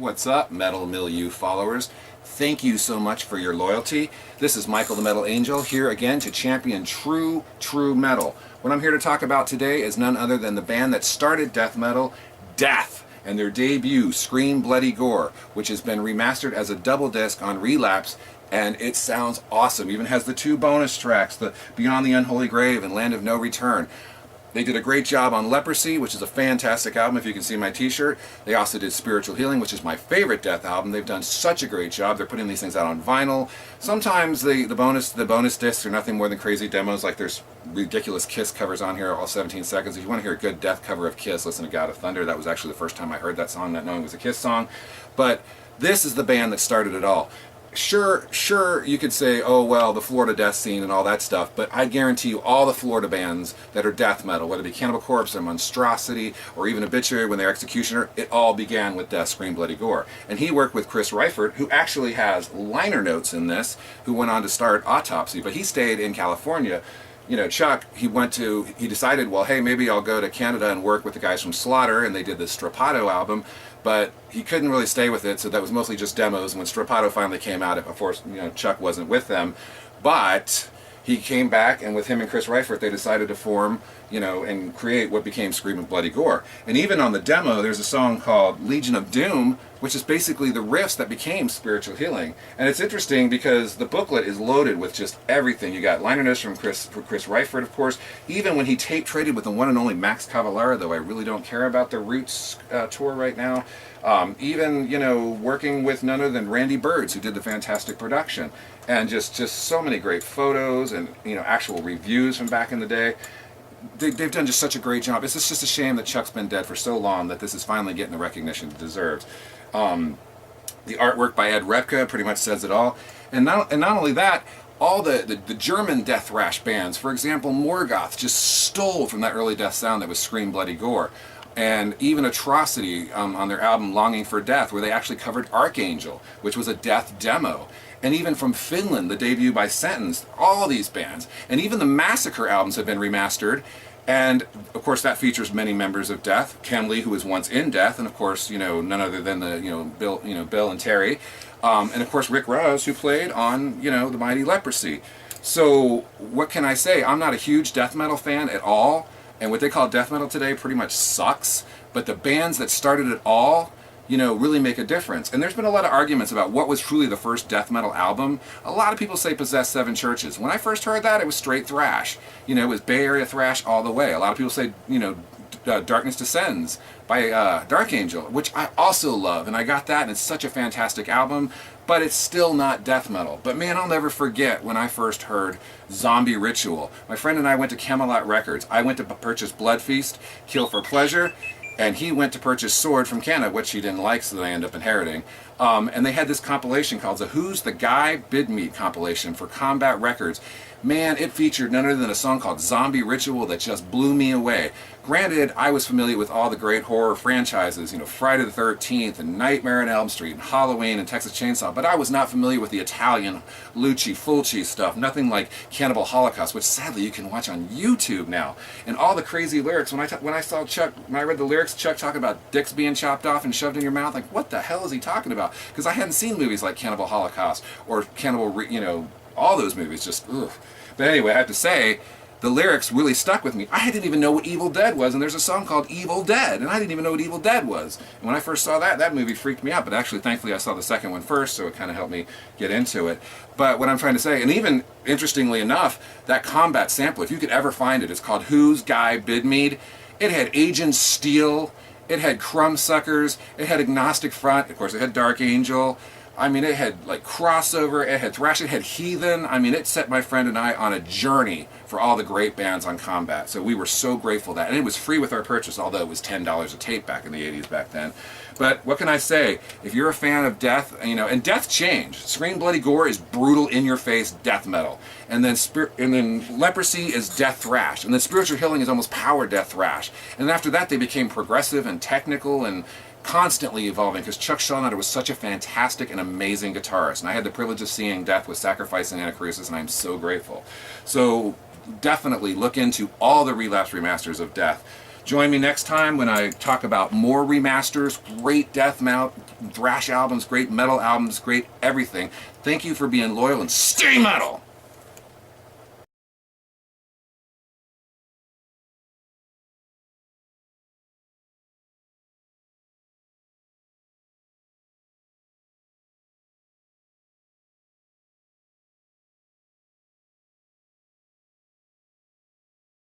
What's up, Mettle Milieu followers? Thank you so much for your loyalty. This is Michael the Metal Angel here again to champion true metal. What I'm here to talk about today is none other than the band that started death metal, Death, and their debut, Scream Bloody Gore, which has been remastered as a double disc on Relapse, and it sounds awesome. Even has the 2 bonus tracks, the Beyond the Unholy Grave and Land of No Return. They did a great job on Leprosy, which is a fantastic album, if you can see my t-shirt. They also did Spiritual Healing, which is my favorite Death album. They've done such a great job. They're putting these things out on vinyl. Sometimes the bonus discs are nothing more than crazy demos, like there's ridiculous Kiss covers on here, all 17 seconds. If you want to hear a good Death cover of Kiss, listen to God of Thunder. That was actually the first time I heard that song, not knowing it was a Kiss song. But this is the band that started it all. Sure, you could say, oh well, the Florida death scene and all that stuff, but I guarantee you all the Florida bands that are death metal, whether it be Cannibal Corpse or Monstrosity or even Obituary when they're Executioner, it all began with Death, Scream Bloody Gore. And he worked with Chris Reifert, who actually has liner notes in this, who went on to start Autopsy, but he stayed in California. You know, Chuck, he decided, well, hey, maybe I'll go to Canada and work with the guys from Slaughter, and they did this Strapato album, but he couldn't really stay with it, so that was mostly just demos. And when Strapato finally came out, of course, you know, Chuck wasn't with them, but he came back, and with him and Chris Reifert, they decided to form, you know, and create what became Scream and Bloody Gore. And even on the demo, there's a song called Legion of Doom, which is basically the riffs that became Spiritual Healing. And it's interesting because the booklet is loaded with just everything. You got liner notes from Chris Reifert, of course. Even when he tape traded with the one and only Max Cavalera, though I really don't care about the Roots tour right now. Even, you know, working with none other than Randy Birds, who did the fantastic production. And just so many great photos and, you know, actual reviews from back in the day. They've done just such a great job. It's just a shame that Chuck's been dead for so long that this is finally getting the recognition it deserves. The artwork by Ed Repka pretty much says it all. And not only that, all the German death thrash bands, for example, Morgoth, just stole from that early death sound that was Scream Bloody Gore. And even Atrocity on their album Longing for Death, where they actually covered Archangel, which was a death demo. And even from Finland, the debut by Sentence, all these bands. And even the Massacre albums have been remastered. And of course that features many members of Death. Ken Lee, who was once in Death, and of course, you know, none other than the, Bill and Terry. And of course Rick Rose, who played on, you know, the mighty Leprosy. So what can I say? I'm not a huge death metal fan at all. And what they call death metal today pretty much sucks. But the bands that started it all, you know, really make a difference. And there's been a lot of arguments about what was truly the first death metal album. A lot of people say Possessed Seven Churches. When I first heard that, it was straight thrash. You know, it was Bay Area thrash all the way. A lot of people say, you know, Darkness Descends by Dark Angel, which I also love. And I got that, and it's such a fantastic album. But it's still not death metal. But man, I'll never forget when I first heard Zombie Ritual. My friend and I went to Camelot Records. I went to purchase Blood Feast, Kill for Pleasure, and he went to purchase Sword from Canada, which he didn't like, so they ended up inheriting. And they had this compilation called the Who's the Guy Bid Meat compilation for Combat Records. Man, it featured none other than a song called Zombie Ritual that just blew me away. Granted, I was familiar with all the great horror franchises, you know, Friday the 13th and Nightmare on Elm Street and Halloween and Texas Chainsaw, but I was not familiar with the Italian Lucci Fulci stuff, nothing like Cannibal Holocaust, which sadly you can watch on YouTube now. And all the crazy lyrics, when I read the lyrics, Chuck talking about dicks being chopped off and shoved in your mouth, like what the hell is he talking about? Because I hadn't seen movies like Cannibal Holocaust or Cannibal, you know, all those movies, just ugh. But anyway, I have to say, the lyrics really stuck with me. I didn't even know what Evil Dead was, and there's a song called Evil Dead, and I didn't even know what Evil Dead was. And when I first saw that movie freaked me out, but actually, thankfully, I saw the second one first, so it kind of helped me get into it. But what I'm trying to say, and even, interestingly enough, that Combat sample, if you could ever find it, it's called Who's Guy Bid Meat. It had Agent Steel, it had Crumbsuckers, it had Agnostic Front, of course, it had Dark Angel. I mean, it had like Crossover, it had Thrash, it had Heathen. I mean, it set my friend and I on a journey for all the great bands on Combat. So we were so grateful that, and it was free with our purchase, although it was $10 a tape back in the 80s back then. But what can I say? If you're a fan of Death, you know, and Death changed. Scream Bloody Gore is brutal, in-your-face death metal, and then Leprosy is death thrash, and then Spiritual Healing is almost power death thrash. And after that, they became progressive and technical and constantly evolving, because Chuck Schuldiner was such a fantastic and amazing guitarist, and I had the privilege of seeing Death with Sacrifice and Anacrusis, and I'm so grateful. So definitely look into all the Relapse remasters of Death. Join me next time when I talk about more remasters, great death metal, thrash albums, great metal albums, great everything. Thank you for being loyal and stay metal!